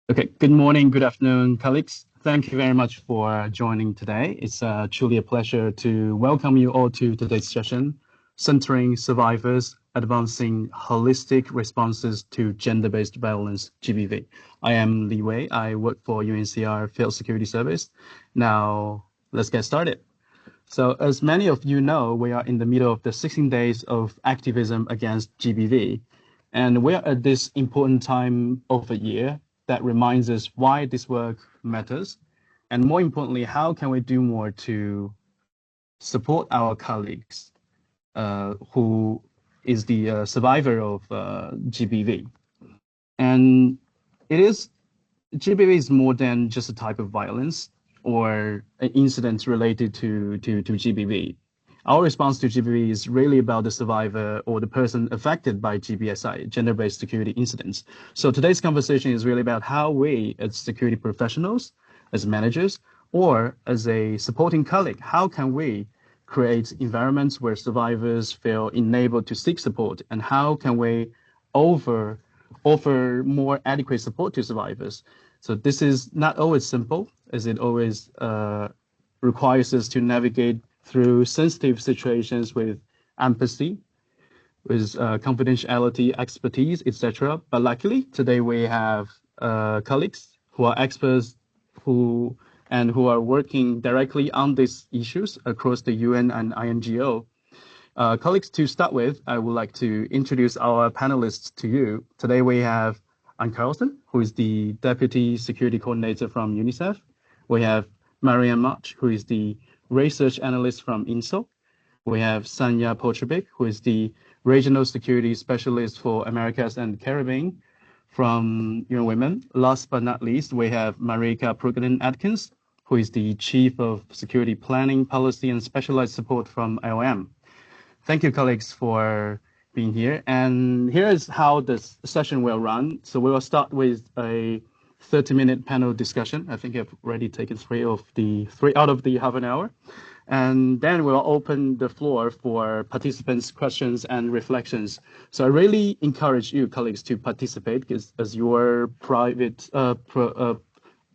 Okay, good morning, good afternoon, colleagues. Thank you very much for joining today. It's truly a pleasure to welcome you all to today's session, Centering Survivors, Advancing Holistic Responses to Gender-Based Violence, GBV. I am Li Wei. I work for UNHCR Field Security Service. Now, let's get started. So as many of you know, we are in the middle of the 16 days of activism against GBV. And we are at this important time of the year that reminds us why this work matters. And more importantly, how can we do more to support our colleagues who is the survivor of GBV. And it is GBV is more than just a type of violence or an incident related to GBV. Our response to GBV is really about the survivor or the person affected by GBSI, gender-based security incidents. So today's conversation is really about how we, as security professionals, as managers, or as a supporting colleague, how can we create environments where survivors feel enabled to seek support, and how can we offer more adequate support to survivors. So this is not always simple, as it always requires us to navigate through sensitive situations with empathy, with confidentiality, expertise, etc. But luckily, today we have colleagues who are experts who are working directly on these issues across the UN and INGO. Colleagues, to start with, I would like to introduce our panelists to you. Today we have Ann Carlson, who is the Deputy Security Coordinator from UNICEF. We have Marianne March, who is the Research Analyst from INSO. We have Sanya Potrovic, who is the Regional Security Specialist for Americas and Caribbean from UN Women. Last but not least, we have Marika Prugden-Atkins, who is the Chief of Security Planning, Policy and Specialized Support from IOM. Thank you, colleagues, for being here. And here is how this session will run. So we will start with a 30-minute panel discussion. I think I've already taken three out of the half an hour. And then we'll open the floor for participants' questions and reflections. So I really encourage you, colleagues, to participate because as your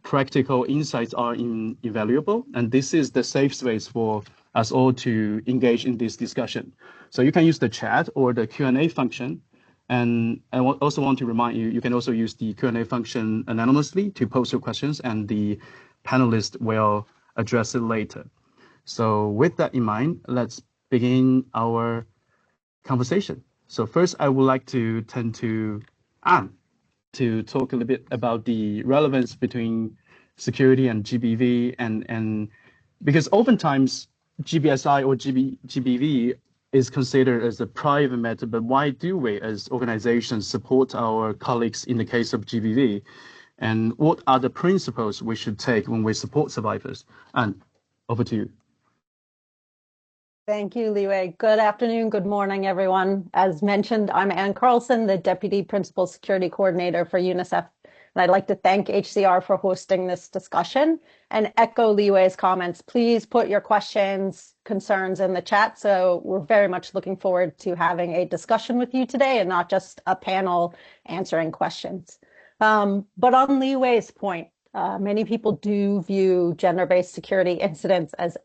practical insights are invaluable. And this is the safe space for us all to engage in this discussion. So you can use the chat or the Q&A function. And I also want to remind you, you can also use the Q&A function anonymously to post your questions, and the panelists will address it later. So with that in mind, let's begin our conversation. So first, I would like to turn to Anne to talk a little bit about the relevance between security and GBV, and because oftentimes GBSI or GBV is considered as a private matter, but why do we as organizations support our colleagues in the case of GBV? And what are the principles we should take when we support survivors? And over to you. Thank you, Li Wei. Good afternoon, good morning, everyone. As mentioned, I'm Ann Carlson, the Deputy Principal Security Coordinator for UNICEF. And I'd like to thank HCR for hosting this discussion and echo Li Wei's comments. Please put your questions, concerns in the chat. So we're very much looking forward to having a discussion with you today and not just a panel answering questions. But on Li Wei's point, many people do view gender-based security incidents as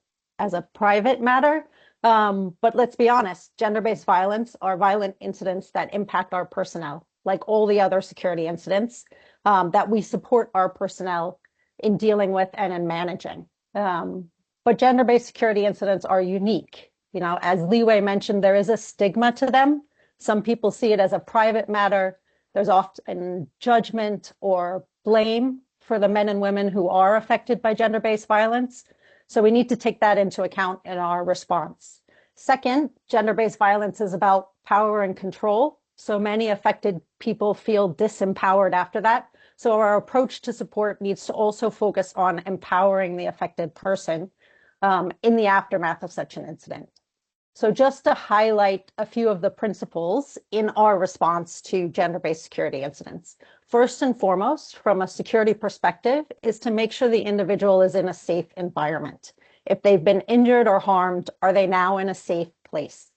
a private matter. But let's be honest, gender-based violence are violent incidents that impact our personnel, like all the other security incidents that we support our personnel in dealing with and in managing. But gender-based security incidents are unique. You know, as Li Wei mentioned, there is a stigma to them. Some people see it as a private matter. There's often judgment or blame for the men and women who are affected by gender-based violence. So we need to take that into account in our response. Second, gender-based violence is about power and control. So many affected people feel disempowered after that. So our approach to support needs to also focus on empowering the affected person in the aftermath of such an incident. So just to highlight a few of the principles in our response to gender-based security incidents. First and foremost, from a security perspective, is to make sure the individual is in a safe environment. If they've been injured or harmed, are they now in a safe place?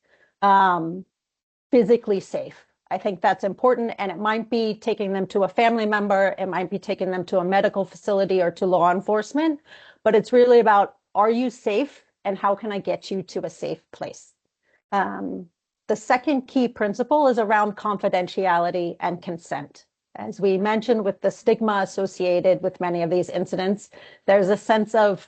Physically safe. I think that's important, and it might be taking them to a family member, it might be taking them to a medical facility or to law enforcement, but it's really about, are you safe and how can I get you to a safe place? The second key principle is around confidentiality and consent. As we mentioned, with the stigma associated with many of these incidents, there's a sense of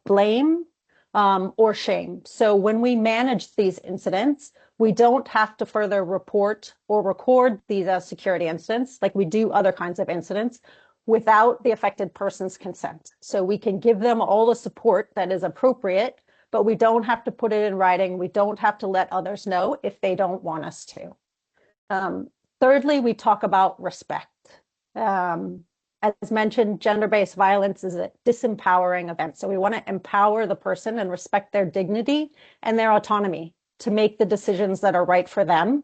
blame or shame. So when we manage these incidents, we don't have to further report or record these as security incidents like we do other kinds of incidents without the affected person's consent. So we can give them all the support that is appropriate, but we don't have to put it in writing. We don't have to let others know if they don't want us to. Thirdly, we talk about respect. As mentioned, gender-based violence is a disempowering event. So we want to empower the person and respect their dignity and their autonomy to make the decisions that are right for them.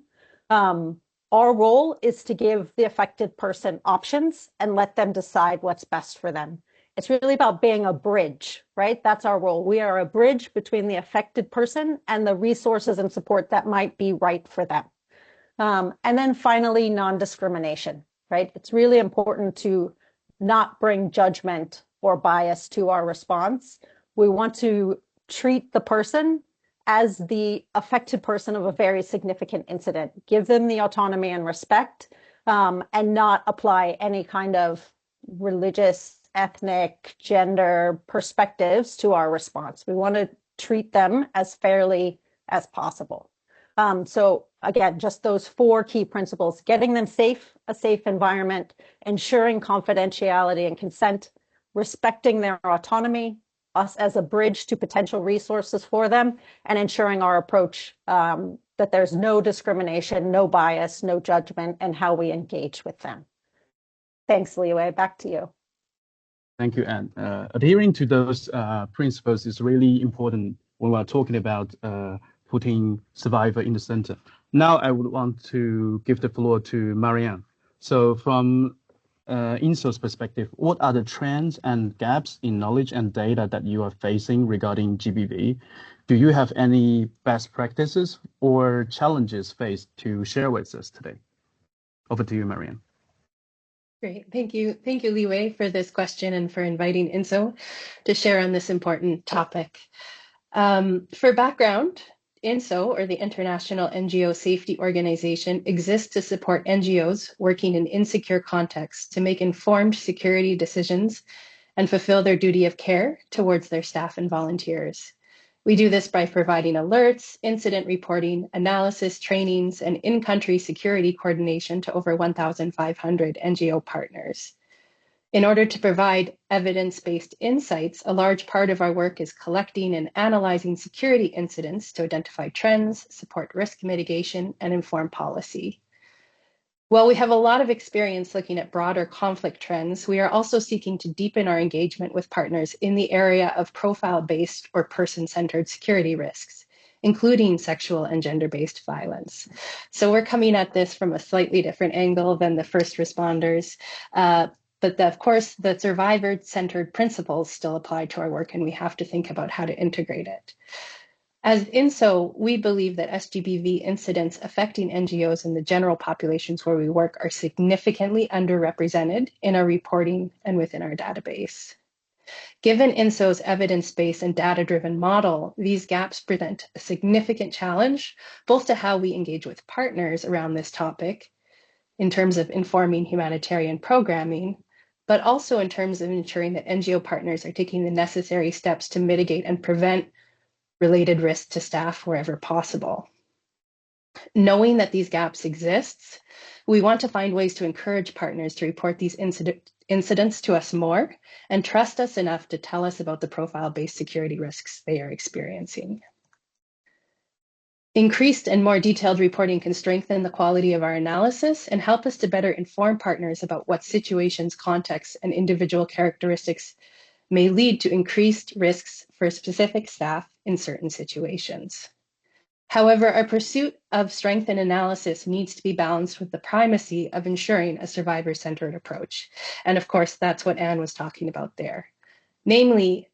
Our role is to give the affected person options and let them decide what's best for them. It's really about being a bridge, right? That's our role. We are a bridge between the affected person and the resources and support that might be right for them. And then finally, non-discrimination, right? It's really important to not bring judgment or bias to our response. We want to treat the person as the affected person of a very significant incident, give them the autonomy and respect, and not apply any kind of religious, ethnic, gender perspectives to our response. We want to treat them as fairly as possible. So again, just those four key principles: getting them safe, a safe environment, ensuring confidentiality and consent, respecting their autonomy, us as a bridge to potential resources for them, and ensuring our approach that there's no discrimination, no bias, no judgment, and how we engage with them. Thanks, Liwei. Back to you. Thank you, Anne. Adhering to those principles is really important when we're talking about putting survivor in the center. Now I would want to give the floor to Marianne. So from INSO's perspective, what are the trends and gaps in knowledge and data that you are facing regarding GBV? Do you have any best practices or challenges faced to share with us today? Over to you, Marianne. Great, thank you. Thank you, Liwei, for this question and for inviting INSO to share on this important topic. For background, INSO, or the International NGO Safety Organization, exists to support NGOs working in insecure contexts to make informed security decisions and fulfill their duty of care towards their staff and volunteers. We do this by providing alerts, incident reporting, analysis, trainings, and in-country security coordination to over 1,500 NGO partners. In order to provide evidence-based insights, a large part of our work is collecting and analyzing security incidents to identify trends, support risk mitigation, and inform policy. While we have a lot of experience looking at broader conflict trends, we are also seeking to deepen our engagement with partners in the area of profile-based or person-centered security risks, including sexual and gender-based violence. So we're coming at this from a slightly different angle than the first responders. But of course, the survivor-centered principles still apply to our work, and we have to think about how to integrate it. As INSO, we believe that SGBV incidents affecting NGOs and the general populations where we work are significantly underrepresented in our reporting and within our database. Given INSO's evidence-based and data-driven model, these gaps present a significant challenge, both to how we engage with partners around this topic, in terms of informing humanitarian programming, but also in terms of ensuring that NGO partners are taking the necessary steps to mitigate and prevent related risks to staff wherever possible. Knowing that these gaps exist, we want to find ways to encourage partners to report these incidents to us more and trust us enough to tell us about the profile-based security risks they are experiencing. Increased and more detailed reporting can strengthen the quality of our analysis and help us to better inform partners about what situations, contexts, and individual characteristics may lead to increased risks for specific staff in certain situations. However, our pursuit of strength in analysis needs to be balanced with the primacy of ensuring a survivor-centered approach. And of course, that's what Anne was talking about there. Namely,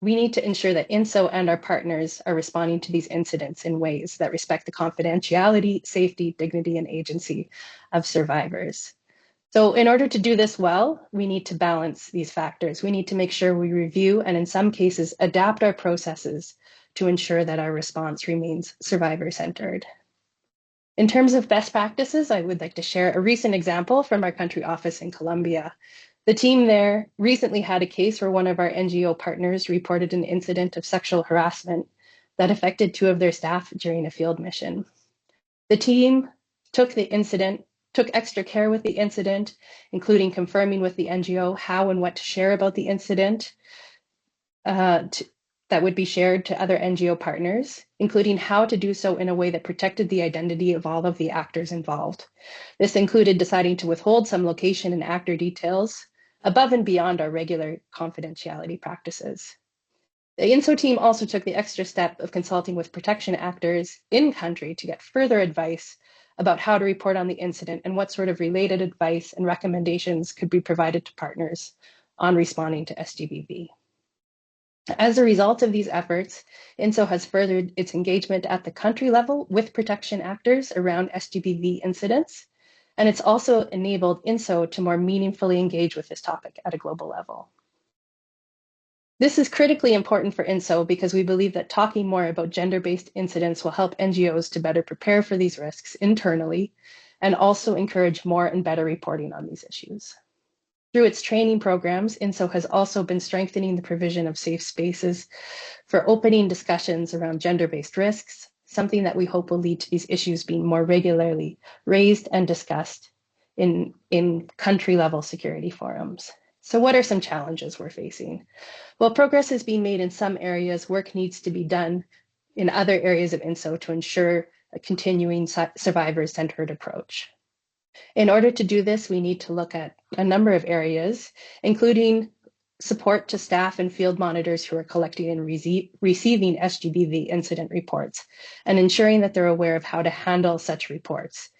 we need to ensure that INSO and our partners are responding to these incidents in ways that respect the confidentiality, safety, dignity, and agency of survivors. So in order to do this well, we need to balance these factors. We need to make sure we review and in some cases adapt our processes to ensure that our response remains survivor-centered. In terms of best practices, I would like to share a recent example from our country office in Colombia. The team there recently had a case where one of our NGO partners reported an incident of sexual harassment that affected 2 of their staff during a field mission. The team took extra care with the incident, including confirming with the NGO how and what to share about the incident that would be shared to other NGO partners, including how to do so in a way that protected the identity of all of the actors involved. This included deciding to withhold some location and actor details above and beyond our regular confidentiality practices. The INSO team also took the extra step of consulting with protection actors in country to get further advice about how to report on the incident and what sort of related advice and recommendations could be provided to partners on responding to SGBV. As a result of these efforts, INSO has furthered its engagement at the country level with protection actors around SGBV incidents, and it's also enabled INSO to more meaningfully engage with this topic at a global level. This is critically important for INSO because we believe that talking more about gender-based incidents will help NGOs to better prepare for these risks internally and also encourage more and better reporting on these issues. Through its training programs, INSO has also been strengthening the provision of safe spaces for opening discussions around gender-based risks, something that we hope will lead to these issues being more regularly raised and discussed in country-level security forums. So what are some challenges we're facing? Well, progress is being made in some areas. Work needs to be done in other areas of INSO to ensure a continuing survivor-centered approach. In order to do this, we need to look at a number of areas, including support to staff and field monitors who are collecting and receiving SGBV incident reports, and ensuring that they're aware of how to handle such reports,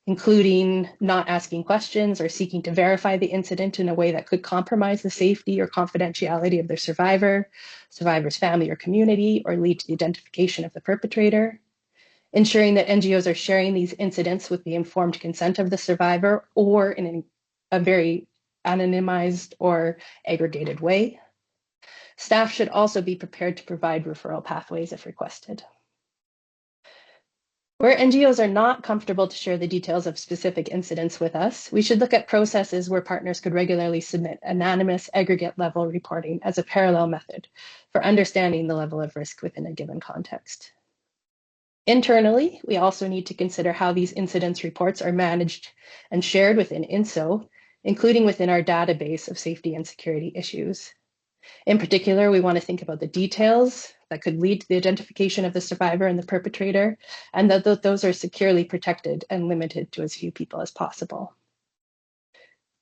including not asking questions or seeking to verify the incident in a way that could compromise the safety or confidentiality of their survivor's family or community, or lead to the identification of the perpetrator. Ensuring that NGOs are sharing these incidents with the informed consent of the survivor or in a very anonymized or aggregated way. Staff should also be prepared to provide referral pathways if requested. Where NGOs are not comfortable to share the details of specific incidents with us, we should look at processes where partners could regularly submit anonymous aggregate level reporting as a parallel method for understanding the level of risk within a given context. Internally, we also need to consider how these incidents reports are managed and shared within INSO, including within our database of safety and security issues. In particular, we want to think about the details that could lead to the identification of the survivor and the perpetrator, and that those are securely protected and limited to as few people as possible.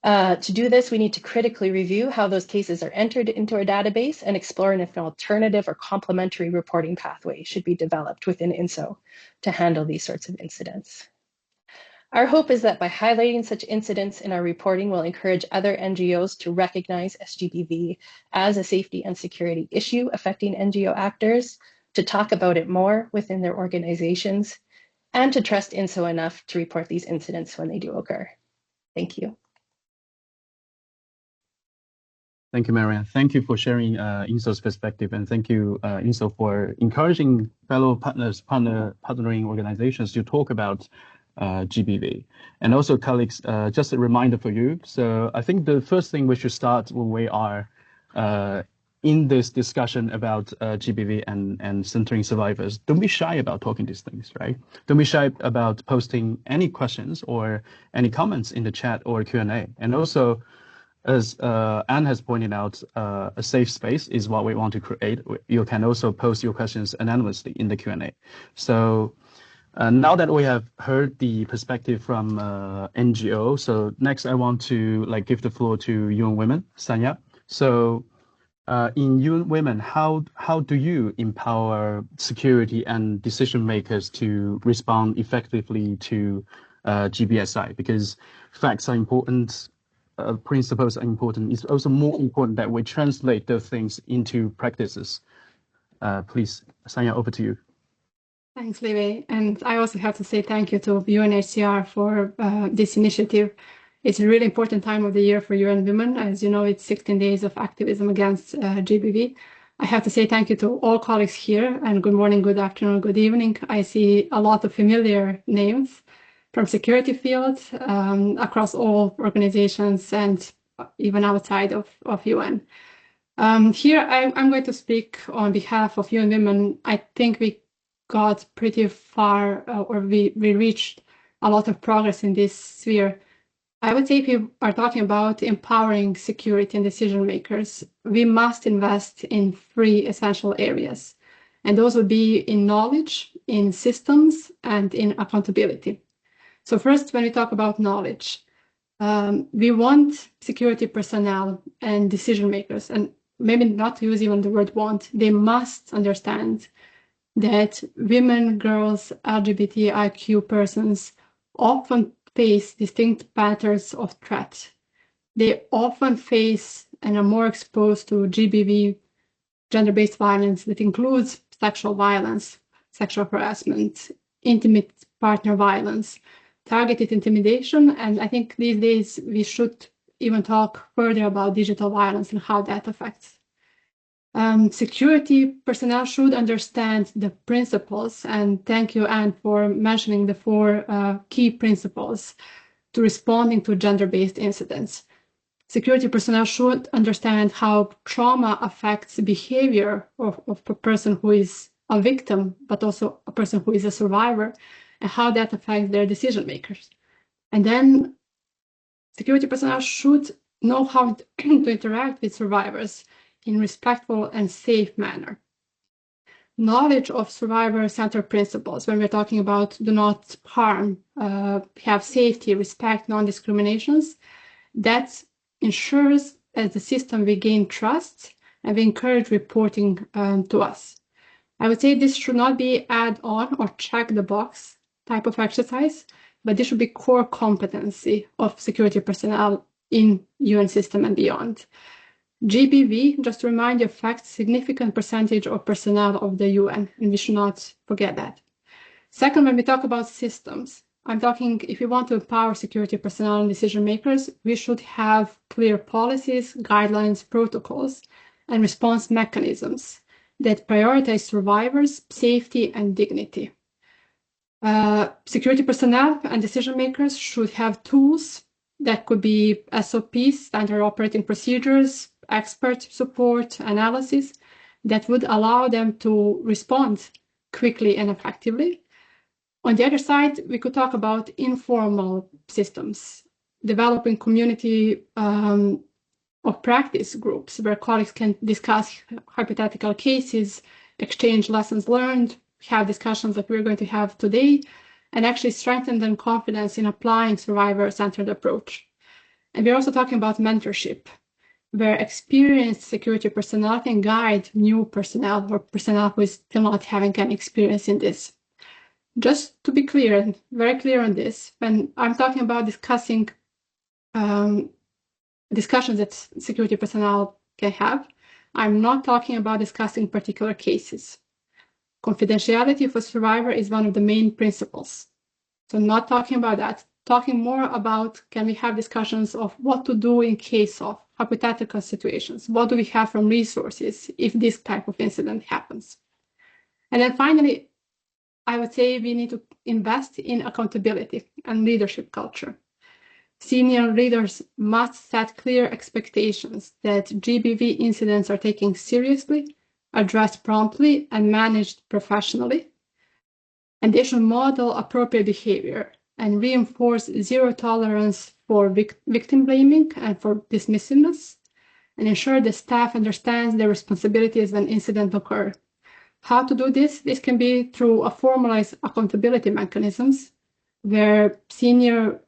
To do this, we need to critically review how those cases are entered into our database and explore if an alternative or complementary reporting pathway should be developed within INSO to handle these sorts of incidents. Our hope is that by highlighting such incidents in our reporting, we'll encourage other NGOs to recognize SGBV as a safety and security issue affecting NGO actors, to talk about it more within their organizations, and to trust INSO enough to report these incidents when they do occur. Thank you. Thank you, Marianne. Thank you for sharing INSO's perspective, and thank you, INSO, for encouraging fellow partnering organizations to talk about GBV. And also, colleagues, just a reminder for you. So I think the first thing we should start when we are in this discussion about GBV and centering survivors, don't be shy about talking these things, right? Don't be shy about posting any questions or any comments in the chat or Q&A. And also, as Anne has pointed out, a safe space is what we want to create. You can also post your questions anonymously in the Q&A. So now that we have heard the perspective from NGO, so next I want to give the floor to UN Women, Sanya. So in UN Women, how do you empower security and decision makers to respond effectively to GBSI? Because facts are important, principles are important, it's also more important that we translate those things into practices. Please, Sanya, over to you. Thanks, Liwei. And I also have to say thank you to UNHCR for this initiative. It's a really important time of the year for UN Women. As you know, it's 16 days of activism against GBV. I have to say thank you to all colleagues here, and good morning, good afternoon, good evening. I see a lot of familiar names from security fields across all organizations and even outside of UN. Here, I'm going to speak on behalf of UN Women. I think we got pretty far, or we reached a lot of progress in this sphere. I would say if we are talking about empowering security and decision makers, we must invest in 3 essential areas. And those would be in knowledge, in systems, and in accountability. So first, when we talk about knowledge, we want security personnel and decision makers, and maybe not use even the word want, they must understand that women, girls, LGBTIQ persons often face distinct patterns of threat. They often face and are more exposed to GBV, gender-based violence, that includes sexual violence, sexual harassment, intimate partner violence, targeted intimidation, and I think these days we should even talk further about digital violence and how that affects. Security personnel should understand the principles, and thank you, Anne, for mentioning the 4 key principles to responding to gender-based incidents. Security personnel should understand how trauma affects the behavior of a person who is a victim, but also a person who is a survivor, and how that affects their decision makers. And then security personnel should know how to interact with survivors in respectful and safe manner. Knowledge of survivor-centered principles, when we're talking about do not harm, have safety, respect, non-discriminations, that ensures as the system we gain trust and we encourage reporting to us. I would say this should not be add-on or check the box type of exercise, but this should be core competency of security personnel in UN system and beyond. GBV, just to remind you, affects significant percentage of personnel of the UN, and we should not forget that. Second, when we talk about systems, I'm talking if we want to empower security personnel and decision makers, we should have clear policies, guidelines, protocols, and response mechanisms that prioritize survivors' safety and dignity. Security personnel and decision makers should have tools that could be SOPs, standard operating procedures, expert support, analysis, that would allow them to respond quickly and effectively. On the other side, we could talk about informal systems, developing community of practice groups where colleagues can discuss hypothetical cases, exchange lessons learned, have discussions that we're going to have today, and actually strengthen their confidence in applying survivor-centered approach. And we're also talking about mentorship, where experienced security personnel can guide new personnel or personnel who is still not having any experience in this. Just to be clear, and very clear on this, when I'm talking about discussing discussions that security personnel can have, I'm not talking about discussing particular cases. Confidentiality for survivor is one of the main principles. So not talking about that, talking more about can we have discussions of what to do in case of hypothetical situations? What do we have from resources if this type of incident happens? And then finally, I would say we need to invest in accountability and leadership culture. Senior leaders must set clear expectations that GBV incidents are taken seriously, addressed promptly, and managed professionally. And they should model appropriate behavior and reinforce zero tolerance for victim blaming and for dismissiveness, and ensure the staff understands their responsibilities when incidents occur. How to do this? This can be through a formalized accountability mechanisms where senior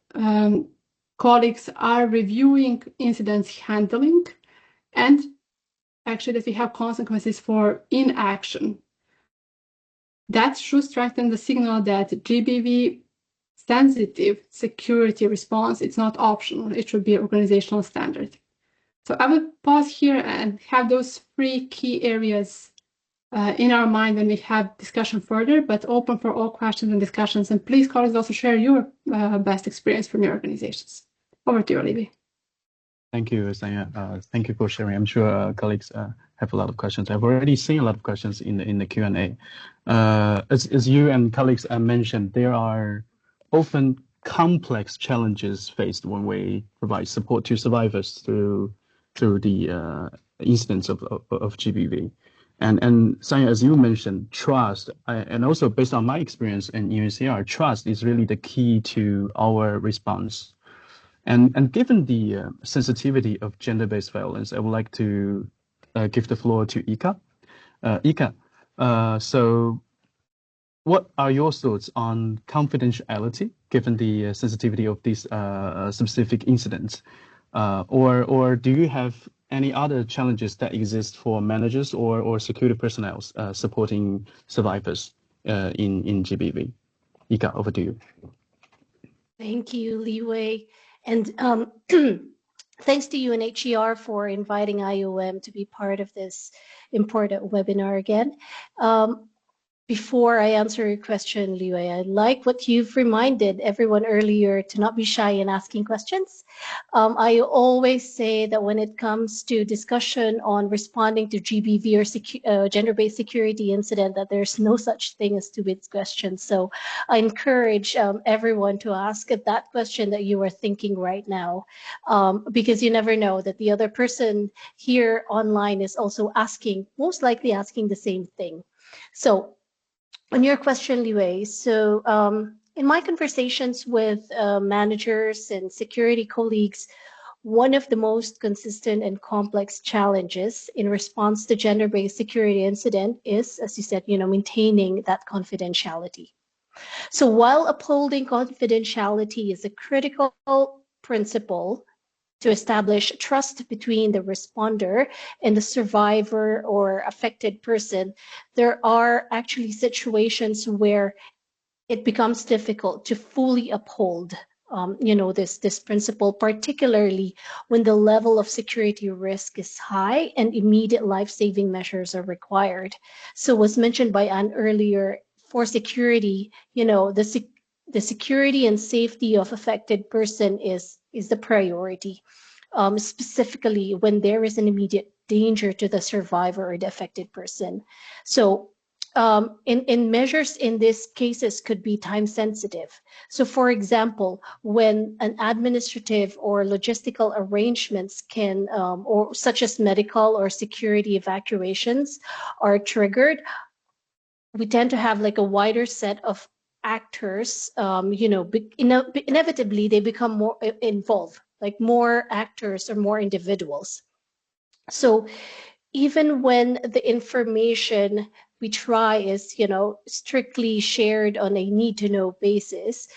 colleagues are reviewing incidents handling, and actually that we have consequences for inaction. That should strengthen the signal that GBV sensitive security response. It's not optional. It should be organizational standard. So I will pause here and have those 3 key areas in our mind when we have discussion further, but open for all questions and discussions. And please, colleagues, also share your best experience from your organizations. Over to you, Libby. Thank you, Sanya. Thank you for sharing. I'm sure colleagues have a lot of questions. I've already seen a lot of questions in the Q&A. As you and colleagues mentioned, there are often complex challenges faced when we provide support to survivors through the incidents of GBV. And Sanya, as you mentioned, trust, and also based on my experience in UNHCR, trust is really the key to our response. And given the sensitivity of gender-based violence, I would like to give the floor to Ika. Ika, so what are your thoughts on confidentiality, given the sensitivity of these specific incidents? Or do you have any other challenges that exist for managers or security personnel supporting survivors in GBV? Ika, over to you. Thank you, Li Wei. And thanks to UNHCR for inviting IOM to be part of this important webinar again. Before I answer your question, Li Wei, I like what you've reminded everyone earlier to not be shy in asking questions. I always say that when it comes to discussion on responding to GBV or gender-based security incident, that there's no such thing as stupid questions. So I encourage everyone to ask that question that you are thinking right now, because you never know that the other person here online is also asking, most likely asking the same thing. So on your question, Li Wei, so in my conversations with managers and security colleagues, one of the most consistent and complex challenges in response to gender-based security incident is, as you said, maintaining that confidentiality. So while upholding confidentiality is a critical principle to establish trust between the responder and the survivor or affected person, there are actually situations where it becomes difficult to fully uphold this principle, particularly when the level of security risk is high and immediate life-saving measures are required. So was mentioned by Anne earlier, for security, the security and safety of affected person is the priority, specifically when there is an immediate danger to the survivor or the affected person. So in measures in these cases could be time sensitive. So for example, when an administrative or logistical arrangements can, or such as medical or security evacuations are triggered, we tend to have like a wider set of actors, inevitably they become more involved, like more actors or more individuals. So even when the information we try is, strictly shared on a need-to-know basis,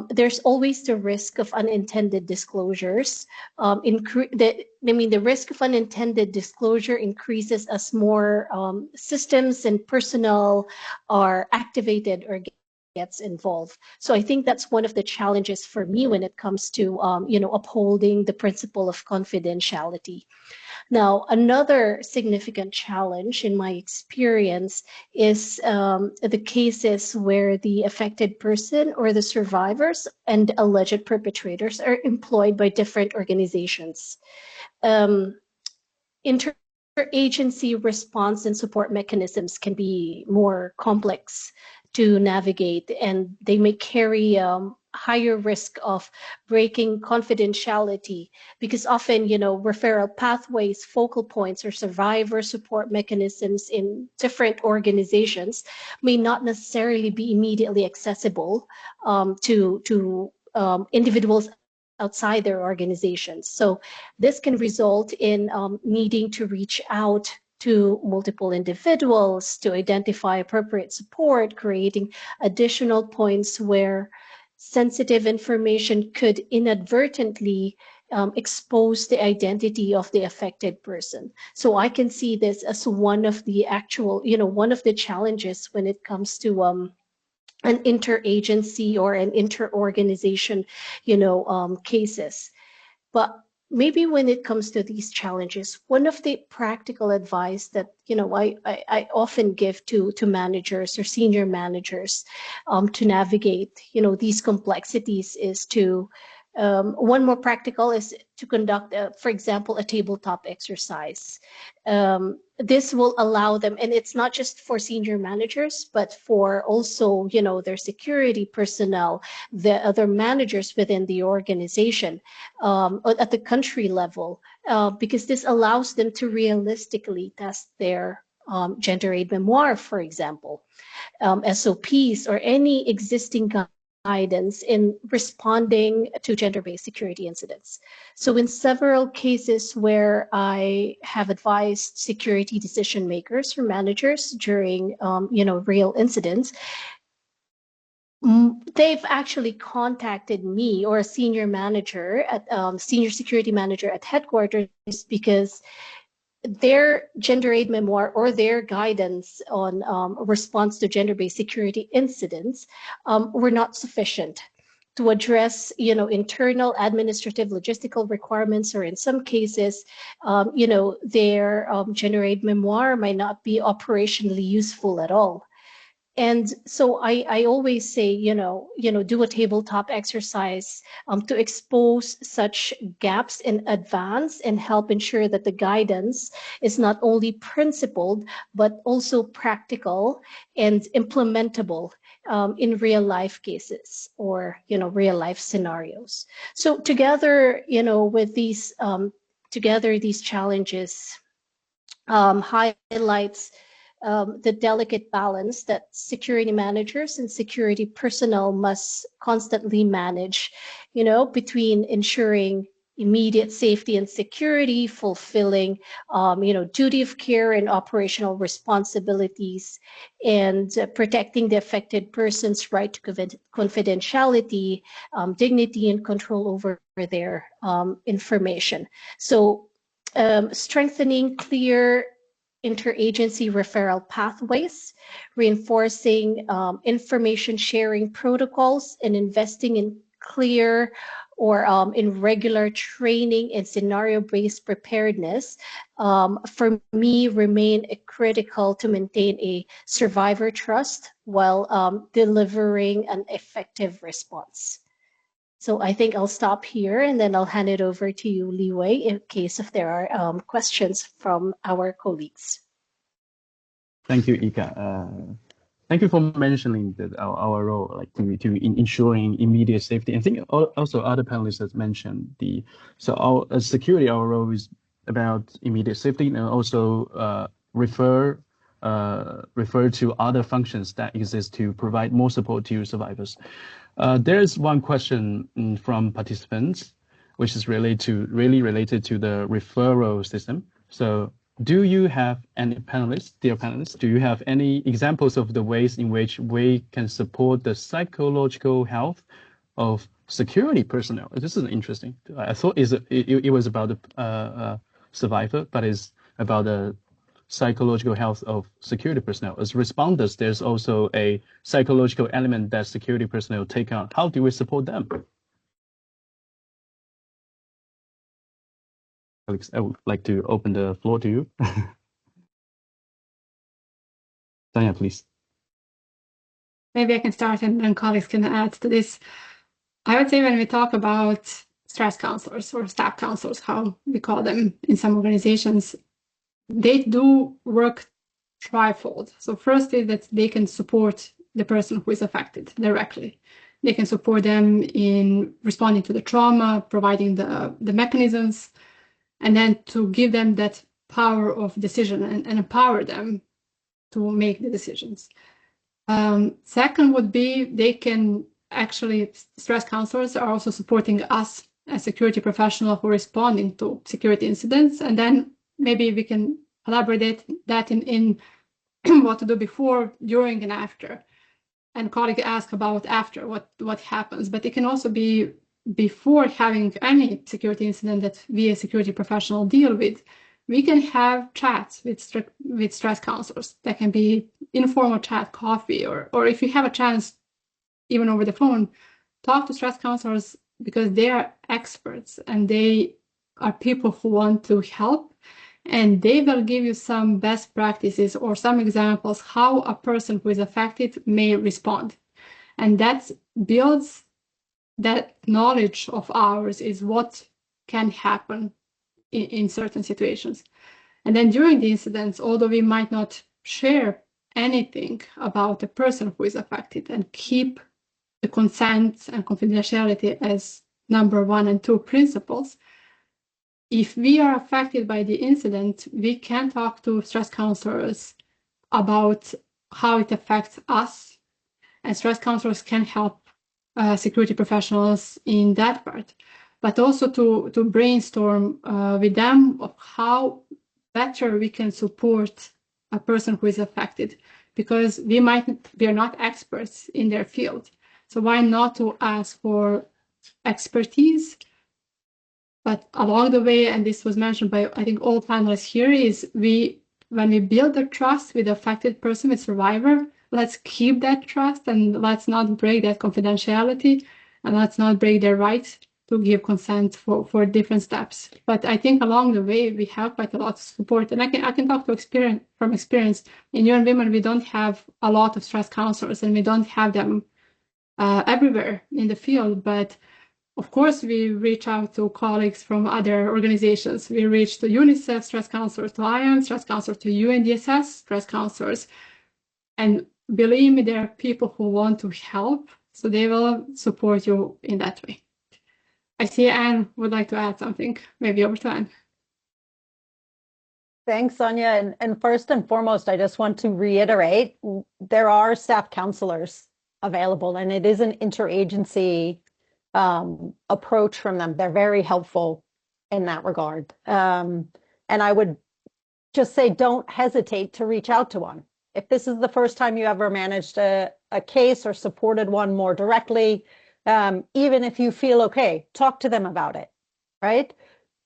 there's always the risk of unintended disclosures. The risk of unintended disclosure increases as more systems and personnel are activated or gets involved. So I think that's one of the challenges for me when it comes to, upholding the principle of confidentiality. Now, another significant challenge in my experience is the cases where the affected person or the survivors and alleged perpetrators are employed by different organizations. Interagency response and support mechanisms can be more complex to navigate, and they may carry higher risk of breaking confidentiality because often, referral pathways, focal points, or survivor support mechanisms in different organizations may not necessarily be immediately accessible to individuals outside their organizations. So this can result in needing to reach out to multiple individuals to identify appropriate support, creating additional points where sensitive information could inadvertently expose the identity of the affected person. So I can see this as one of the actual, one of the challenges when it comes to an interagency or an inter-organization, cases. But maybe when it comes to these challenges, one of the practical advice that I often give to managers or senior managers to navigate these complexities is to one more practical is to conduct, for example, a tabletop exercise. This will allow them, and it's not just for senior managers, but for also their security personnel, the other managers within the organization, at the country level, because this allows them to realistically test their gender aid memoir, for example, SOPs, or any existing guidance in responding to gender-based security incidents. So in several cases where I have advised security decision makers or managers during real incidents, they've actually contacted me or a senior manager at senior security manager at headquarters because their gender aid memoir or their guidance on response to gender-based security incidents were not sufficient to address, internal administrative logistical requirements, or in some cases, their gender aid memoir might not be operationally useful at all. And so I always say, do a tabletop exercise to expose such gaps in advance and help ensure that the guidance is not only principled, but also practical and implementable in real life cases or, real life scenarios. So together, with these, these challenges highlights the delicate balance that security managers and security personnel must constantly manage, between ensuring immediate safety and security, fulfilling, duty of care and operational responsibilities, and protecting the affected person's right to confidentiality, dignity, and control over their information. So strengthening clear interagency referral pathways, reinforcing information sharing protocols, and investing in clear or in regular training and scenario-based preparedness, for me, remain critical to maintain a survivor trust while delivering an effective response. So I think I'll stop here and then I'll hand it over to you, Li Wei, in case if there are questions from our colleagues. Thank you, Ika. Thank you for mentioning that our role, like to ensuring immediate safety. I think also other panelists have mentioned our security. Our role is about immediate safety and also refer to other functions that exist to provide more support to survivors. There is one question from participants, which is related to the referral system. So, do you have any panelists, dear panelists? Do you have any examples of the ways in which we can support the psychological health of security personnel? This is interesting. I thought it was about the survivor, but it's about the psychological health of security personnel. As responders, there's also a psychological element that security personnel take on. How do we support them? Alex, I would like to open the floor to you. Tanya, please. Maybe I can start and then colleagues can add to this. I would say when we talk about stress counselors or staff counselors, how we call them in some organizations, they do work trifold. So firstly, that they can support the person who is affected directly. They can support them in responding to the trauma, providing the mechanisms, and then to give them that power of decision and empower them to make the decisions. Second would be they can actually, stress counselors are also supporting us as security professionals who are responding to security incidents, and then maybe we can elaborate that in what to do before, during, and after. And colleague asked about after, what happens, but it can also be before having any security incident that we as security professional deal with. We can have chats with stress counselors. That can be informal chat, coffee, or if you have a chance even over the phone, talk to stress counselors because they are experts and they are people who want to help, and they will give you some best practices or some examples how a person who is affected may respond. And that builds that knowledge of ours is what can happen in certain situations. And then during the incidents, although we might not share anything about the person who is affected and keep the consent and confidentiality as number 1 and 2 principles, if we are affected by the incident, we can talk to stress counselors about how it affects us, and stress counselors can help security professionals in that part, but also to brainstorm with them of how better we can support a person who is affected, because we are not experts in their field. So why not to ask for expertise? But along the way, and this was mentioned by, I think, all panelists here, is when we build the trust with the affected person, with survivor, let's keep that trust and let's not break that confidentiality, and let's not break their right to give consent for different steps. But I think along the way, we have quite a lot of support. And I can talk from experience. In UN Women, we don't have a lot of stress counselors, and we don't have them everywhere in the field. But of course, we reach out to colleagues from other organizations. We reach to UNICEF stress counselors, to IAM stress counselors, to UNDSS stress counselors. And believe me, there are people who want to help, so they will support you in that way. I see Anne would like to add something. Maybe over to Anne. Thanks, Sonia. And first and foremost, I just want to reiterate, there are staff counselors available, and it is an interagency approach from them. They're very helpful in that regard. And I would just say, don't hesitate to reach out to one. If this is the first time you ever managed a case or supported one more directly, even if you feel okay, talk to them about it, right?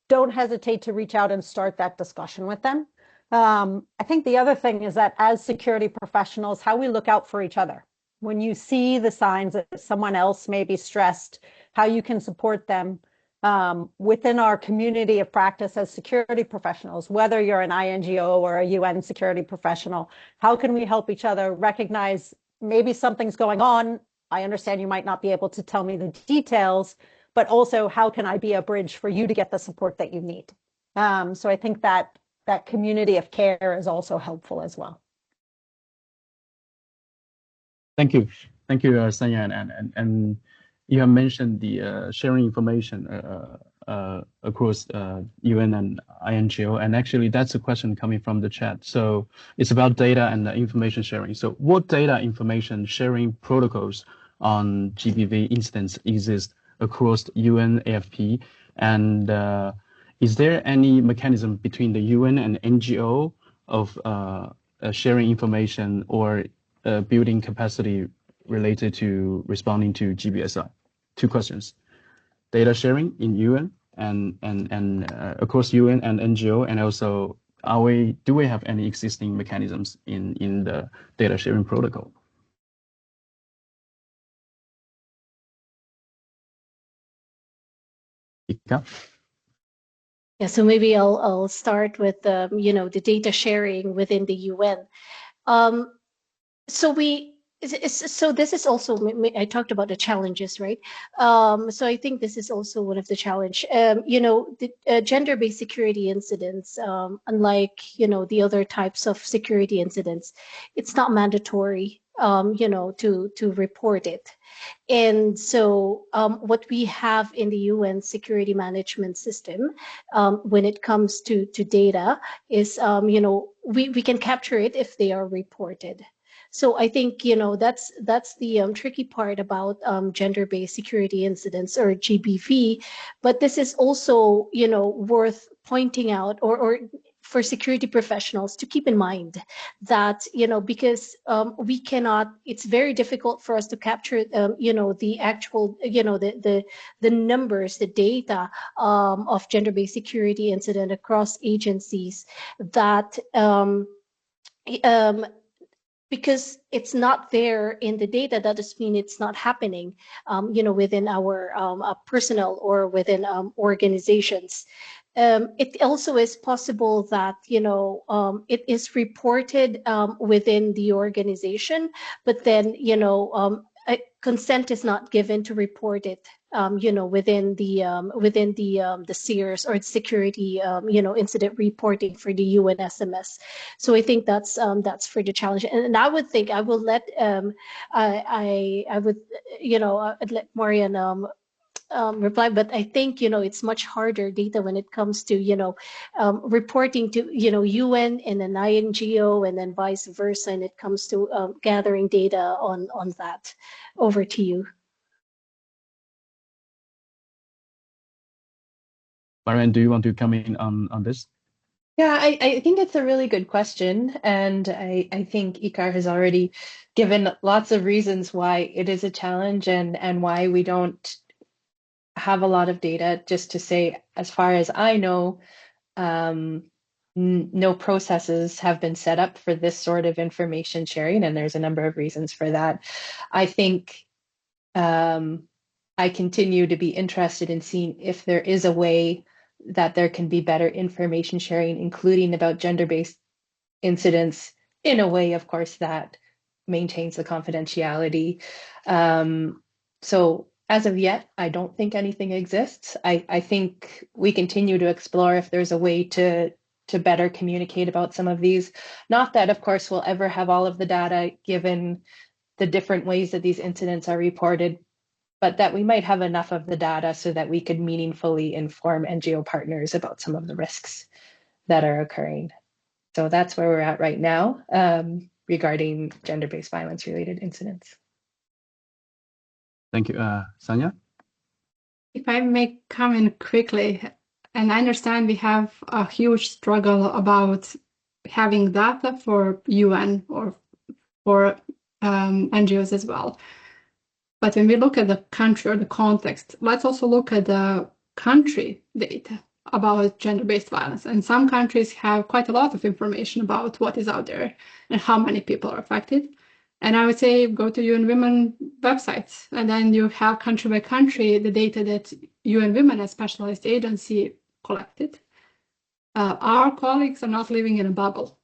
Don't hesitate to reach out and start that discussion with them. I think the other thing is that as security professionals, how we look out for each other. When you see the signs that someone else may be stressed, how you can support them within our community of practice as security professionals, whether you're an INGO or a UN security professional, how can we help each other recognize maybe something's going on? I understand you might not be able to tell me the details, but also how can I be a bridge for you to get the support that you need? So I think that community of care is also helpful as well. Thank you. Thank you, Sonia. And you have mentioned the sharing information across UN and INGO, and actually that's a question coming from the chat. So it's about data and information sharing. So what data information sharing protocols on GBV incidents exist across UN AFP, and is there any mechanism between the UN and NGO of sharing information or building capacity related to responding to GBSI? 2 questions: data sharing in UN and across UN and NGO, and also do we have any existing mechanisms in the data sharing protocol? Ika? Yeah, so maybe I'll start with the data sharing within the UN. So this is also, I talked about the challenges, right? So I think this is also one of the challenge. The gender-based security incidents, unlike the other types of security incidents, it's not mandatory, to report it. And so what we have in the UN security management system, when it comes to data, is we can capture it if they are reported. So I think that's the tricky part about gender-based security incidents, or GBV. But this is also worth pointing out, or for security professionals to keep in mind that because we cannot. It's very difficult for us to capture the actual the numbers, the data of gender-based security incident across agencies that. because it's not there in the data, that doesn't mean it's not happening, within our personal or within organizations. It also is possible that, it is reported within the organization, but then, consent is not given to report it, within the SEERS or security, incident reporting for the UNSMS. So I think that's for the challenge. And I would think I will let I would I'd let Marian reply, but I think it's much harder data when it comes to reporting to UN and an INGO and then vice versa, and it comes to gathering data on that. Over to you. Marian, do you want to come in on this? Yeah, I think it's a really good question. And I think Ikar has already given lots of reasons why it is a challenge and why we don't have a lot of data. Just to say, as far as I know, no processes have been set up for this sort of information sharing, and there's a number of reasons for that. I think I continue to be interested in seeing if there is a way that there can be better information sharing, including about gender-based incidents, in a way, of course, that maintains the confidentiality. So as of yet, I don't think anything exists. I think we continue to explore if there's a way to better communicate about some of these. Not that, of course, we'll ever have all of the data given the different ways that these incidents are reported, but that we might have enough of the data so that we could meaningfully inform NGO partners about some of the risks that are occurring. So that's where we're at right now regarding gender-based violence-related incidents. Thank you. Sanya? If I may comment quickly, and I understand we have a huge struggle about having data for UN or for NGOs as well. But when we look at the country or the context, let's also look at the country data about gender-based violence. And some countries have quite a lot of information about what is out there and how many people are affected. And I would say go to UN Women websites, and then you have country by country the data that UN Women, a specialized agency, collected. Our colleagues are not living in a bubble.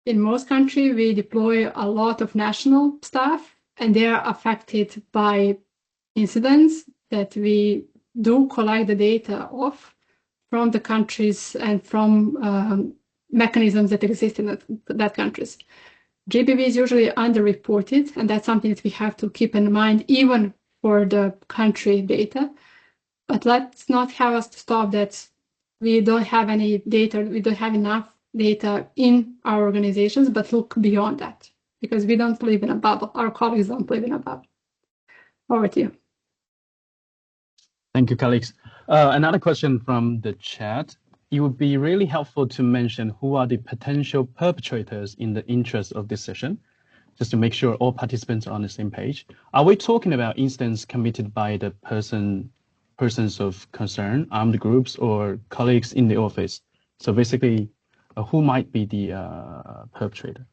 In most countries, we deploy a lot of national staff, and they are affected by incidents that we do collect the data of from the countries and from mechanisms that exist in that countries. GBV is usually underreported, and that's something that we have to keep in mind even for the country data. But let's not have us to stop that we don't have any data, we don't have enough data in our organizations, but look beyond that, because we don't live in a bubble. Our colleagues don't live in a bubble. Over to you. Thank you, colleagues. Another question from the chat. It would be really helpful to mention who are the potential perpetrators in the interest of this session, just to make sure all participants are on the same page. Are we talking about incidents committed by the persons of concern, armed groups, or colleagues in the office? So basically, who might be the perpetrator?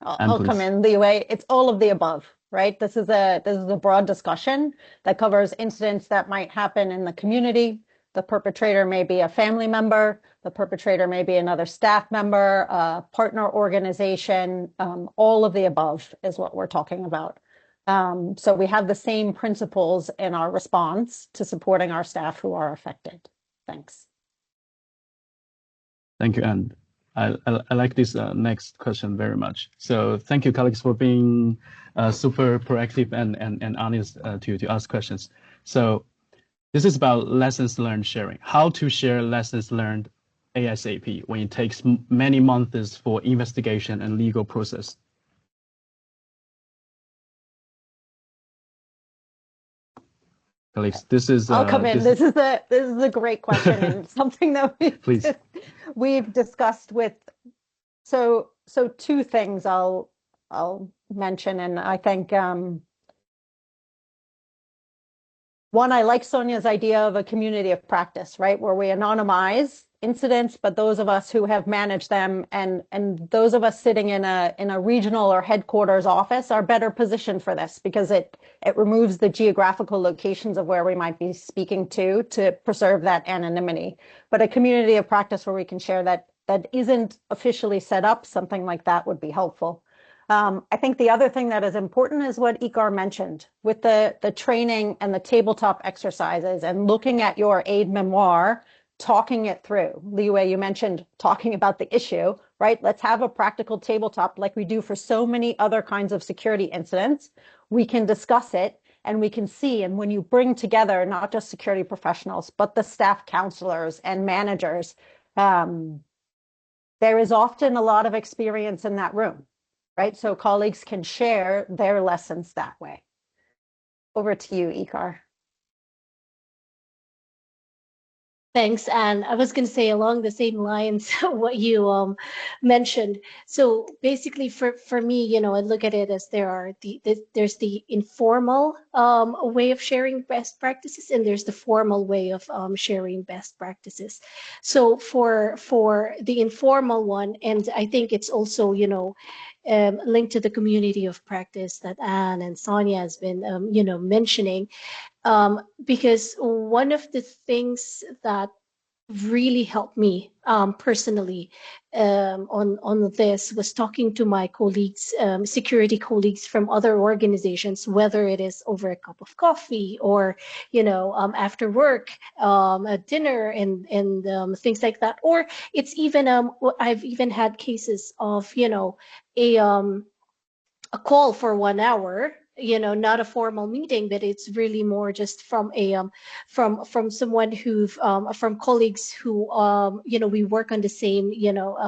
I'll come in the way. It's all of the above, right? This is a broad discussion that covers incidents that might happen in the community. The perpetrator may be a family member. The perpetrator may be another staff member, a partner organization. All of the above is what we're talking about. So we have the same principles in our response to supporting our staff who are affected. Thanks. Thank you, Anne. I like this next question very much. So thank you, colleagues, for being super proactive and honest to ask questions. So this is about lessons learned sharing. How to share lessons learned ASAP when it takes many months for investigation and legal process. Colleagues, this is. I'll come in. This is a great question and something that we've discussed with. So two things I'll mention, and I think One, I like Sonia's idea of a community of practice, right? Where we anonymize incidents, but those of us who have managed them and those of us sitting in a regional or headquarters office are better positioned for this because it removes the geographical locations of where we might be speaking to preserve that anonymity. But a community of practice where we can share that isn't officially set up, something like that would be helpful. I think the other thing that is important is what Ikar mentioned with the training and the tabletop exercises and looking at your aid memoir, talking it through. Liwei, you mentioned talking about the issue, right? Let's have a practical tabletop like we do for so many other kinds of security incidents. We can discuss it and we can see, and when you bring together not just security professionals, but the staff counselors and managers, there is often a lot of experience in that room, right? So colleagues can share their lessons that way. Over to you, Ikar. Thanks, Anne. I was going to say along the same lines what you mentioned. So basically, for me, you know, I look at it as there's the informal way of sharing best practices, and there's the formal way of sharing best practices. So for the informal one, and I think it's also, you know, linked to the community of practice that Anne and Sonia has been, you know, mentioning. Because one of the things that really helped me personally on this was talking to my colleagues, security colleagues from other organizations, whether it is over a cup of coffee or, you know, after work, at dinner and things like that. Or it's even, I've even had cases of, you know, a call for 1 hour, you know, not a formal meeting, but it's really more just from a from someone who've from colleagues who you know, we work on the same, you know,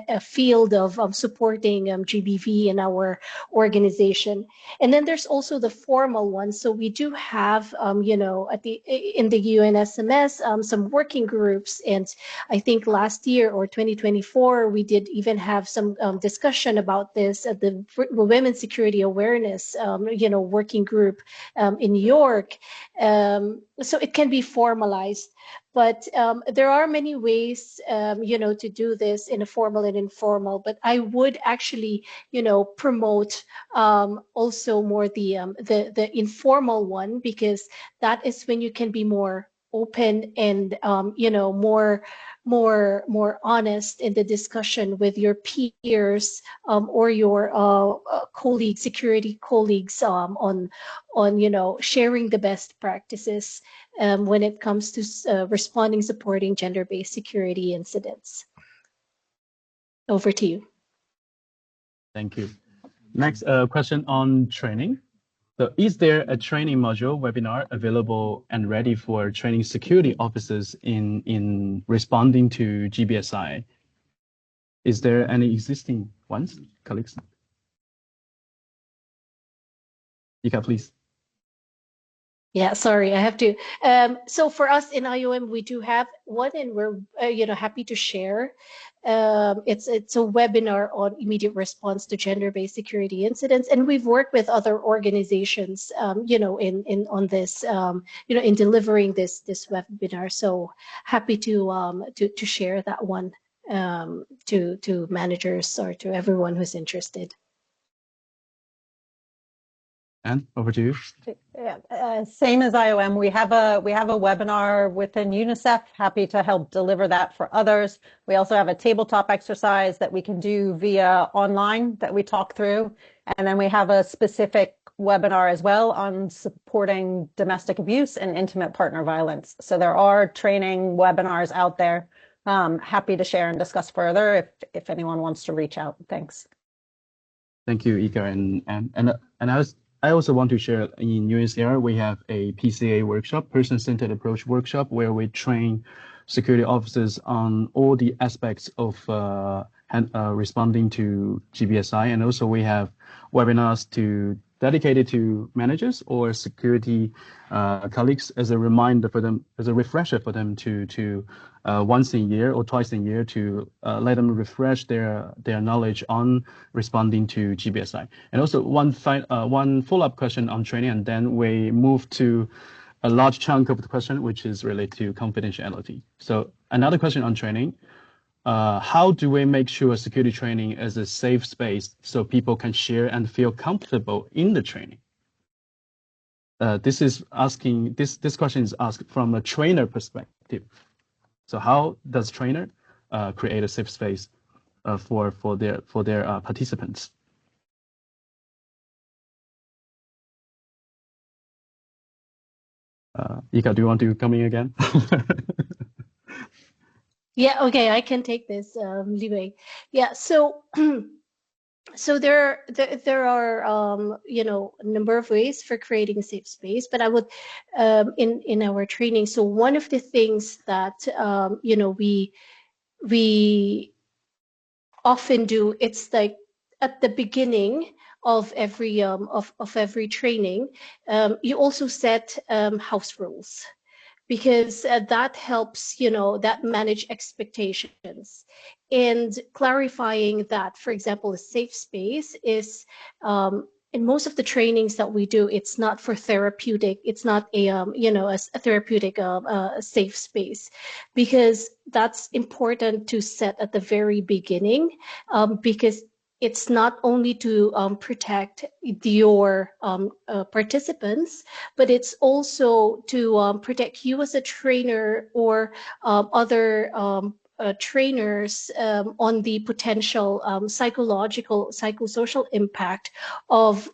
a field of supporting GBV in our organization. And then there's also the formal one. So we do have you know, at the in the UNSMS some working groups, and I think last year or 2024 we did even have some discussion about this at the Women's Security Awareness you know, working group in New York. So it can be formalized, but there are many ways, you know, to do this in a formal and informal. But I would actually, you know, promote also more the informal one, because that is when you can be more open and you know, more honest in the discussion with your peers or your colleagues, security colleagues, on you know, sharing the best practices when it comes to responding, supporting gender-based security incidents. Over to you. Thank you. Next question on training. So is there a training module webinar available and ready for training security officers in responding to GBSI? Is there any existing ones, colleagues? Ika, please. Yeah, sorry, I have to. So for us in IOM, we do have one, and we're you know, happy to share. It's a webinar on immediate response to gender-based security incidents, and we've worked with other organizations, you know, in on this, you know, in delivering this webinar. So happy to share that one to managers or to everyone who's interested. And over to you. Same as IOM, we have a webinar within UNICEF. Happy to help deliver that for others. We also have a tabletop exercise that we can do via online that we talk through, and then we have a specific webinar as well on supporting domestic abuse and intimate partner violence. So there are training webinars out there. Happy to share and discuss further if anyone wants to reach out. Thanks. Thank you, Ika, and I also want to share in UNHCR, we have a PCA workshop, person-centered approach workshop, where we train security officers on all the aspects of responding to GBSI. And also we have webinars dedicated to managers or security colleagues as a reminder for them, as a refresher for them to once a year or twice a year to let them refresh their knowledge on responding to GBSI. And also one follow-up question on training, and then we move to a large chunk of the question, which is related to confidentiality. So another question on training. How do we make sure security training is a safe space so people can share and feel comfortable in the training? This question is asked from a trainer perspective. So how does trainer create a safe space for their participants? Ika, do you want to come in again? Yeah, okay, I can take this, Li. Yeah, so so there are you know, a number of ways for creating a safe space, but I would in our training. So one of the things that you know, we often do, it's like at the beginning of every every training, you also set house rules, because that helps, you know, that manage expectations, and clarifying that, for example, a safe space is in most of the trainings that we do, it's not for therapeutic, it's not a you know, a therapeutic safe space, because that's important to set at the very beginning, because it's not only to protect your participants, but it's also to protect you as a trainer, or other trainers on the potential psychological, psychosocial impact of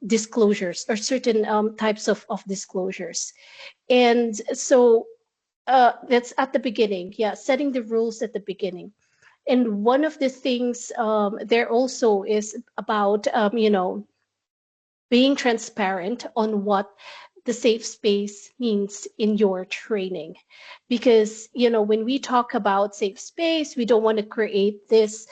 disclosures, or certain types of disclosures. And so that's at the beginning, yeah, setting the rules at the beginning. And one of the things there also is about, you know, being transparent on what the safe space means in your training. Because, you know, when we talk about safe space, we don't want to create this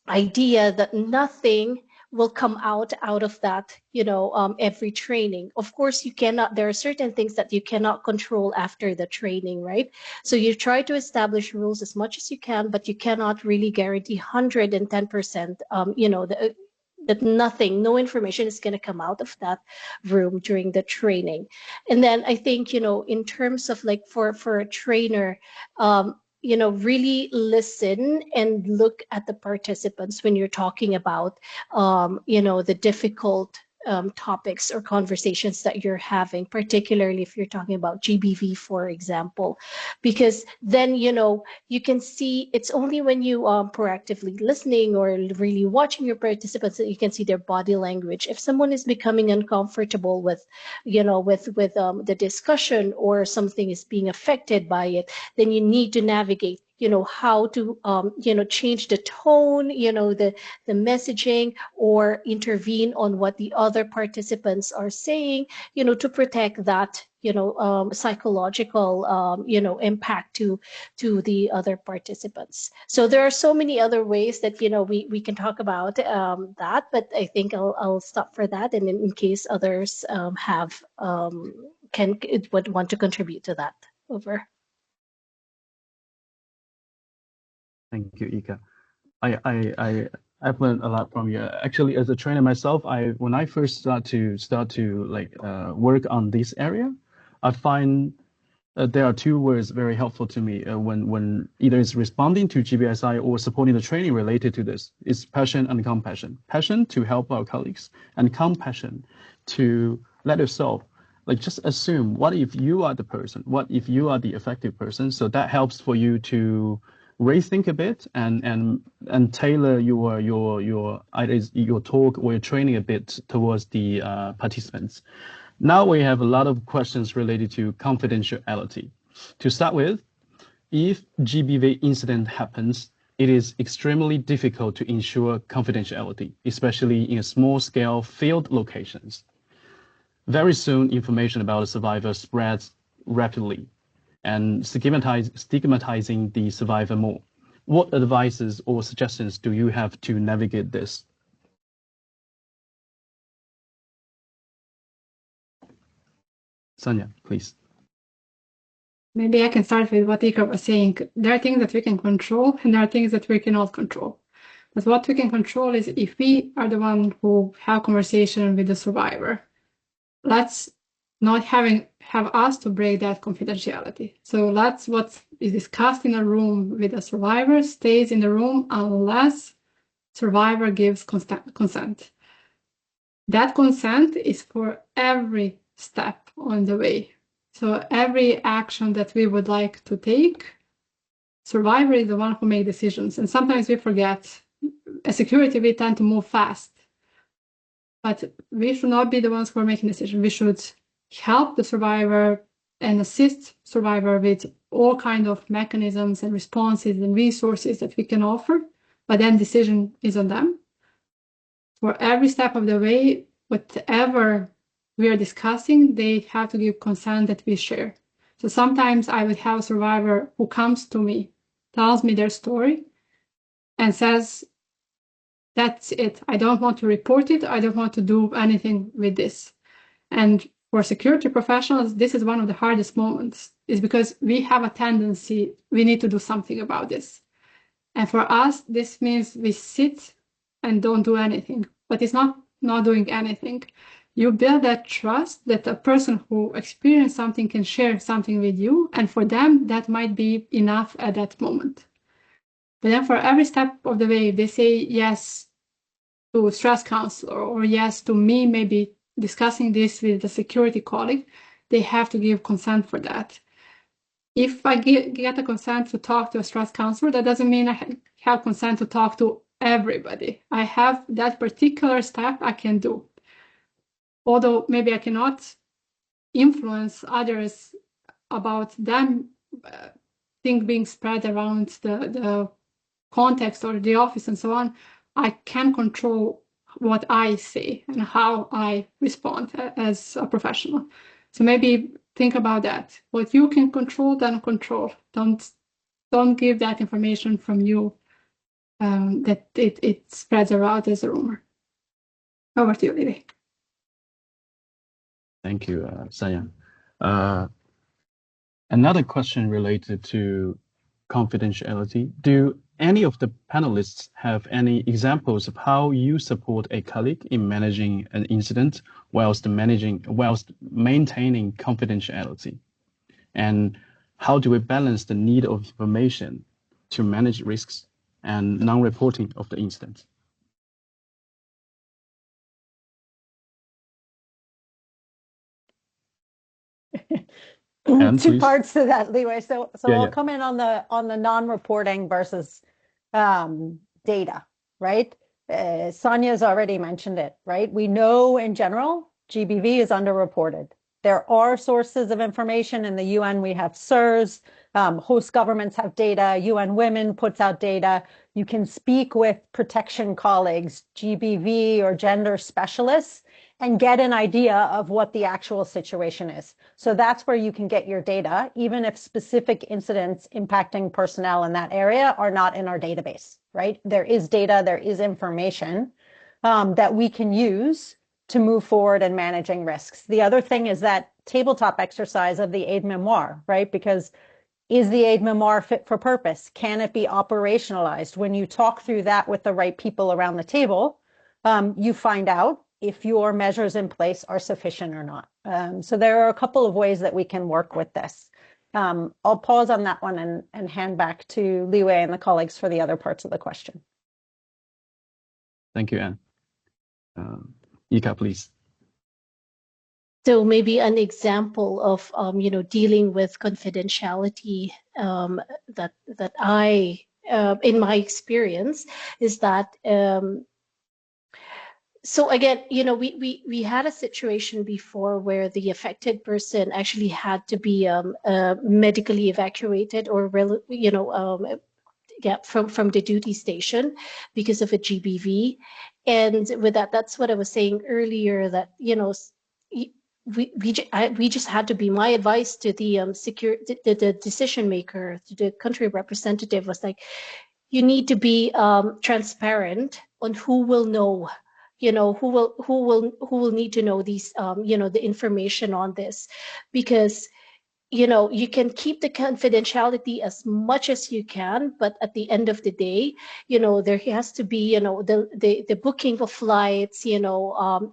idea that nothing will come out of that, you know, every training. Of course, you cannot, there are certain things that you cannot control after the training, right? So you try to establish rules as much as you can, but you cannot really guarantee 110%, you know, that nothing, no information is going to come out of that room during the training. And then I think, you know, in terms of like for a trainer, you know, really listen and look at the participants when you're talking about, you know, the difficult topics or conversations that you're having, particularly if you're talking about GBV, for example, because then, you know, you can see, it's only when you proactively listening or really watching your participants that you can see their body language. If someone is becoming uncomfortable with, you know, with the discussion, or something is being affected by it, then you need to navigate, you know, how to, you know, change the tone, you know, the messaging, or intervene on what the other participants are saying, you know, to protect that, you know, psychological, you know, impact to the other participants. So there are so many other ways that, you know, we can talk about that, but I think I'll stop for that. And in case others have, would want to contribute to that. Over. Thank you, Ika. I've learned a lot from you. Actually, as a trainer myself, when I first start to like work on this area, I find there are two words very helpful to me when either it's responding to GBSI or supporting the training related to this. It's passion and compassion. Passion to help our colleagues, and compassion to let yourself, like, just assume, what if you are the person? What if you are the affected person? So that helps for you to rethink a bit and tailor your either your talk or your training a bit towards the participants. Now we have a lot of questions related to confidentiality. To start with, if GBV incident happens, it is extremely difficult to ensure confidentiality, especially in small-scale field locations. Very soon, information about a survivor spreads rapidly, and stigmatizing the survivor more. What advices or suggestions do you have to navigate this? Sonia, please. Maybe I can start with what Ika was saying. There are things that we can control, and there are things that we cannot control. But what we can control is if we are the one who have conversation with the survivor, let's not have us to break that confidentiality. So that's what is discussed in a room with a survivor stays in the room unless survivor gives consent. That consent is for every step on the way. So every action that we would like to take, survivor is the one who makes decisions. And sometimes we forget. As security, we tend to move fast. But we should not be the ones who are making decisions. We should help the survivor and assist survivor with all kinds of mechanisms and responses and resources that we can offer. But then decision is on them. For every step of the way, whatever we are discussing, they have to give consent that we share. So sometimes I would have a survivor who comes to me, tells me their story, and says, that's it. I don't want to report it. I don't want to do anything with this. And for security professionals, this is one of the hardest moments, is because we have a tendency, we need to do something about this. And for us, this means we sit and don't do anything, but it's not doing anything. You build that trust that a person who experienced something can share something with you. And for them, that might be enough at that moment. But then for every step of the way, they say yes to stress counselor or yes to me, maybe discussing this with a security colleague, they have to give consent for that. If I get a consent to talk to a stress counselor, that doesn't mean I have consent to talk to everybody. I have that particular step I can do. Although maybe I cannot influence others about them things being spread around the context or the office and so on, I can control what I say and how I respond as a professional. So maybe think about that. What you can control, then control. Don't give that information from you that it spreads around as a rumor. Over to you, Lily. Thank you, Sayan. Another question related to confidentiality. Do any of the panelists have any examples of how you support a colleague in managing an incident whilst maintaining confidentiality? And how do we balance the need of information to manage risks and non-reporting of the incident? Two parts to that, Liwei. So Yeah, I'll come in on the non-reporting versus data, right? Sonia's already mentioned it, right? We know in general GBV is underreported. There are sources of information in the UN. We have SIRS, host governments have data, UN Women puts out data. You can speak with protection colleagues, GBV or gender specialists, and get an idea of what the actual situation is. So that's where you can get your data, even if specific incidents impacting personnel in that area are not in our database, right? There is data, there is information that we can use to move forward in managing risks. The other thing is that tabletop exercise of the aid memoir, right? Because is the aid memoir fit for purpose? Can it be operationalized? When you talk through that with the right people around the table, you find out if your measures in place are sufficient or not. So there are a couple of ways that we can work with this. I'll pause on that one and hand back to Liwei and the colleagues for the other parts of the question. Thank you, Anne. Ika, please. So maybe an example of dealing with confidentiality that I in my experience is that so again, we had a situation before where the affected person actually had to be medically evacuated or from the duty station because of a GBV. And with that, that's what I was saying earlier, that we just had to be, my advice to the the decision maker, to the country representative was like, you need to be transparent on who will know, who will need to know these the information on this, because you can keep the confidentiality as much as you can, but at the end of the day, there has to be, the booking of flights, so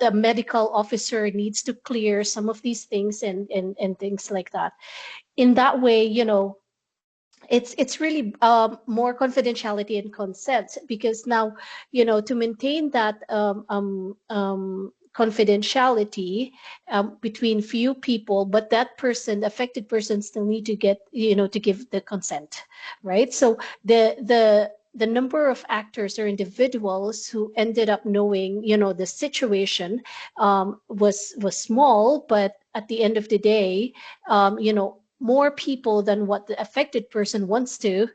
a medical officer needs to clear some of these things and things like that. In that way, it's really more confidentiality and consent, because now, to maintain that confidentiality between few people, but that person, the affected person, still need to get, to give the consent, right? So the number of actors or individuals who ended up knowing, the situation was small, but at the end of the day, more people than what the affected person wants to,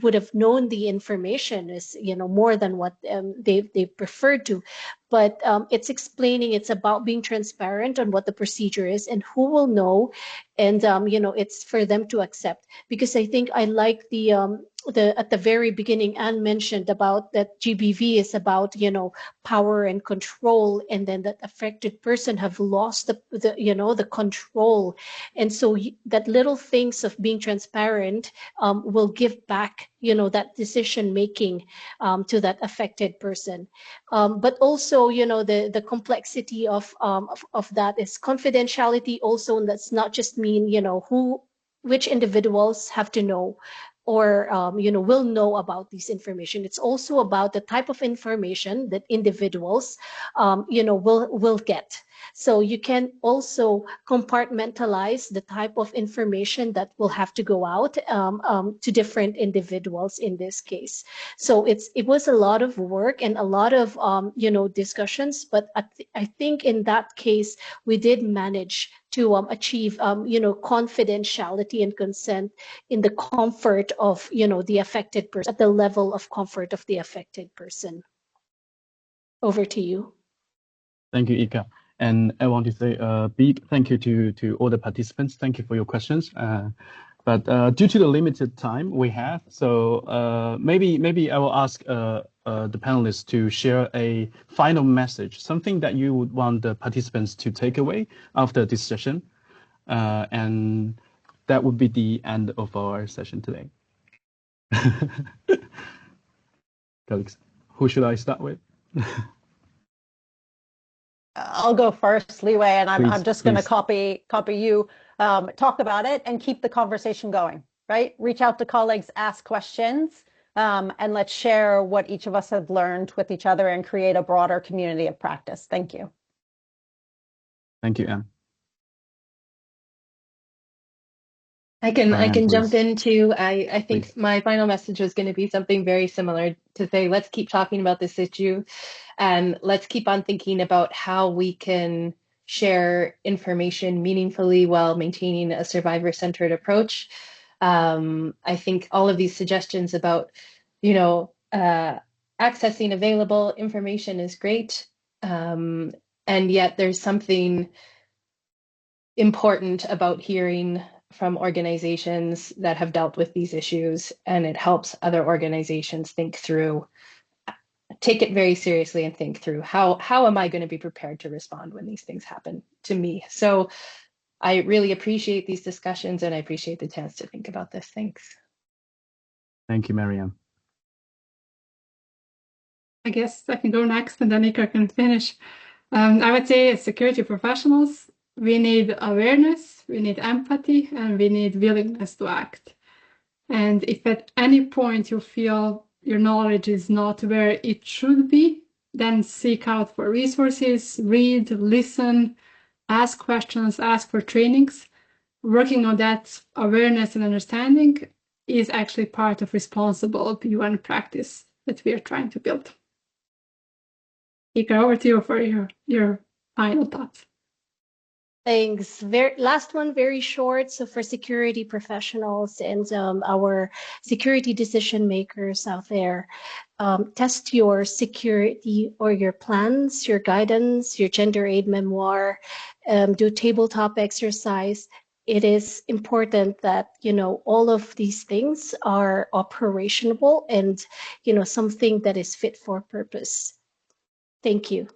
would have known the information, is, more than what they preferred to. But it's explaining, it's about being transparent on what the procedure is and who will know, and it's for them to accept. Because I think I like the at the very beginning, Anne mentioned about that GBV is about, power and control, and then that affected person have lost the control. And so that little things of being transparent will give back, that decision making to that affected person. But also, the complexity of that is confidentiality also, and that's not just mean, which individuals have to know, or will know about this information. It's also about the type of information that individuals will get. So you can also compartmentalize the type of information that will have to go out to different individuals in this case. So it was a lot of work and a lot of discussions, but I think in that case we did manage to achieve confidentiality and consent in the comfort of the affected person, at the level of comfort of the affected person. Over to you. Thank you, Ika. And I want to say a big thank you to all the participants. Thank you for your questions. But due to the limited time we have, so maybe I will ask the panelists to share a final message, something that you would want the participants to take away after this session. And that would be the end of our session today. Colleagues, who should I start with? I'll go first, Li Wei, and I'm just going to please. copy you. Talk about it and keep the conversation going, right? Reach out to colleagues, ask questions, and let's share what each of us have learned with each other and create a broader community of practice. Thank you. Thank you, Anne. I can jump in too. I think my final message was going to be something very similar, to say, let's keep talking about this issue, and let's keep on thinking about how we can share information meaningfully while maintaining a survivor-centered approach. I think all of these suggestions about, accessing available information is great, and yet there's something important about hearing from organizations that have dealt with these issues, and it helps other organizations take it very seriously and think through how am I going to be prepared to respond when these things happen to me. So I really appreciate these discussions, and I appreciate the chance to think about this. Thanks. Thank you, Marianne. I guess I can go next and then Ika can finish. I would say as security professionals, we need awareness, we need empathy, and we need willingness to act. And if at any point you feel your knowledge is not where it should be, then seek out for resources, read, listen, ask questions, ask for trainings. Working on that awareness and understanding is actually part of responsible UN practice that we are trying to build. Ika, over to you for your final thoughts. Thanks. Last one, very short. So for security professionals and our security decision makers out there, test your security or your plans, your guidance, your gender aid memoir, do tabletop exercise. It is important that, all of these things are operational and, something that is fit for purpose. Thank you.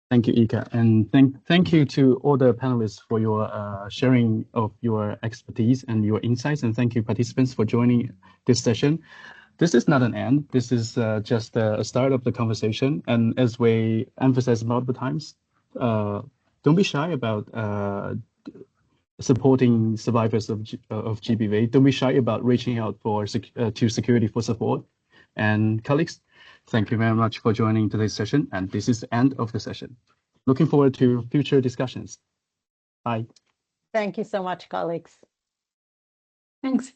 Thank you, Ika, and thank you to all the panelists for your sharing of your expertise and your insights, and thank you participants for joining this session. This is not an end. This is just a start of the conversation, and as we emphasized multiple times, don't be shy about supporting survivors of GBV. Don't be shy about reaching out to security for support. And colleagues, thank you very much for joining today's session. And this is the end of the session. Looking forward to future discussions. Bye. Thank you so much, colleagues. Thanks.